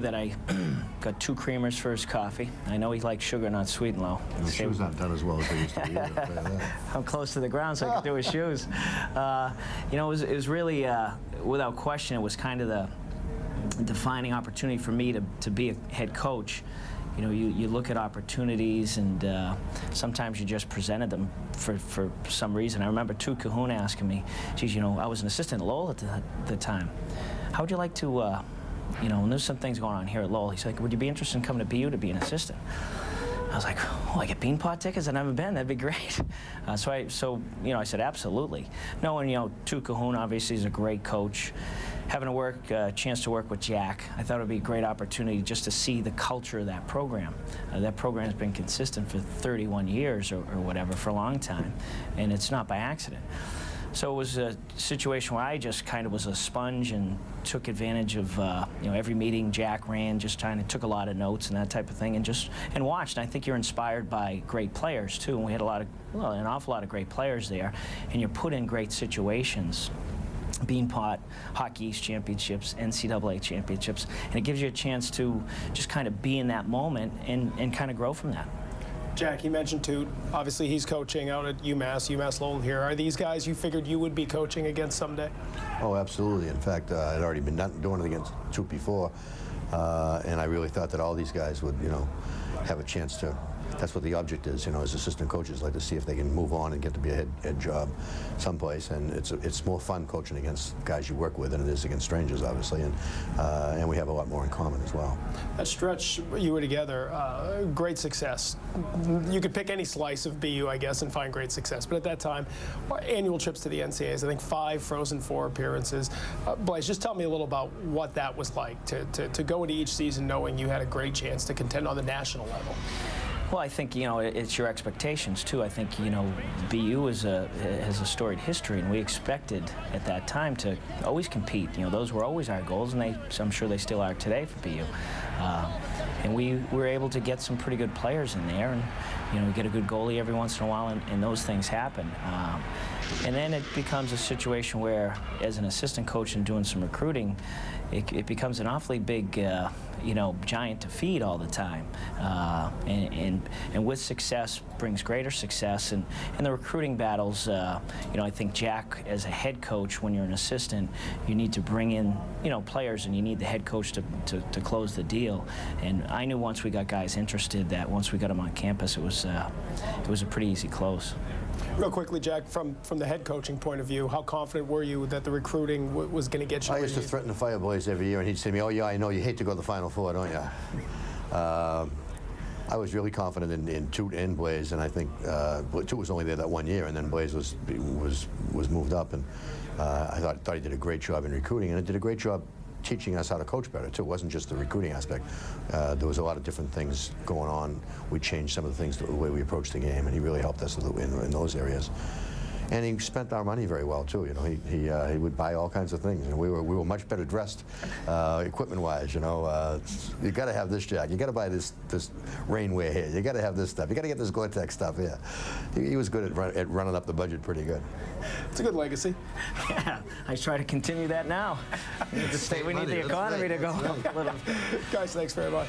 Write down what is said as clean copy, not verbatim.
that I got 2 creamers for his coffee. I know he likes sugar, not sweet and low. His shoes aren't done as well as they used to be. I'm close to the ground, so I could do his shoes. You know, it was really, without question, it was kind of the defining opportunity for me to be a head coach. You know, you look at opportunities, and sometimes you just presented them for some reason. I remember Tu Cahoon asking me, geez, you know, I was an assistant at Lowell at the time. How would you like to, you know, and there's some things going on here at Lowell. He's like, would you be interested in coming to BU to be an assistant? I was like, oh, I get beanpot tickets? I've never been. That'd be great. So you know, I said, absolutely. Knowing, you know, Tu Cahoon obviously is a great coach. Having a chance to work with Jack, I thought it would be a great opportunity just to see the culture of that program. That program has been consistent for 31 years or whatever, for a long time, and it's not by accident. So it was a situation where I just kind of was a sponge and took advantage of you know, every meeting Jack ran, just took a lot of notes and that type of thing, and watched. And I think you're inspired by great players too, and we had an awful lot of great players there, and you're put in great situations. Beanpot, Hockey East Championships, NCAA Championships, and it gives you a chance to just kind of be in that moment and kind of grow from that. Jack, you mentioned Toot. Obviously, he's coaching out at UMass Lowell here. Are these guys you figured you would be coaching against someday? Oh, absolutely. In fact, I'd already been doing it against Toot before, and I really thought that all these guys would, you know, have a chance to. That's what the object is, you know, as assistant coaches, like to see if they can move on and get to be a head job someplace. And it's more fun coaching against guys you work with than it is against strangers, obviously. And we have a lot more in common as well. That stretch you were together, great success. You could pick any slice of BU, I guess, and find great success. But at that time, annual trips to the NCAAs, I think 5 Frozen Four appearances. Blaise, just tell me a little about what that was like to go into each season knowing you had a great chance to contend on the national level. Well, I think, you know, it's your expectations too. I think, you know, BU has a storied history, and we expected at that time to always compete. You know, those were always our goals, and I'm sure they still are today for BU. And we were able to get some pretty good players in there, and you know, we get a good goalie every once in a while, and those things happen. And then it becomes a situation where, as an assistant coach and doing some recruiting, it becomes an awfully big, you know, giant to feed all the time. And with success brings greater success. And in the recruiting battles, you know, I think Jack, as a head coach, when you're an assistant, you need to bring in, you know, players, and you need the head coach to close the deal. And I knew once we got guys interested that once we got them on campus, it was a pretty easy close. Real quickly, Jack, from the head coaching point of view, how confident were you that the recruiting was going to get you? I used to threaten to fire Blaise every year, and he'd say to me, oh, yeah, I know you hate to go to the Final Four, don't you? I was really confident in Toot and Blaise, and I think Toot was only there that 1 year, and then Blaise was moved up, and I thought he did a great job in recruiting, and he did a great job teaching us how to coach better too. It wasn't just the recruiting aspect. There was a lot of different things going on. We changed some of the things, the way we approached the game, and he really helped us in those areas. And he spent our money very well too. You know, he would buy all kinds of things, and we were much better dressed, equipment-wise. You know, you got to have this, Jack. You got to buy this rainwear here. You got to have this stuff. You got to get this Gore-Tex stuff here. He was good at running up the budget pretty good. It's a good legacy. Yeah, I try to continue that now. We need the economy to go. Guys, thanks very much.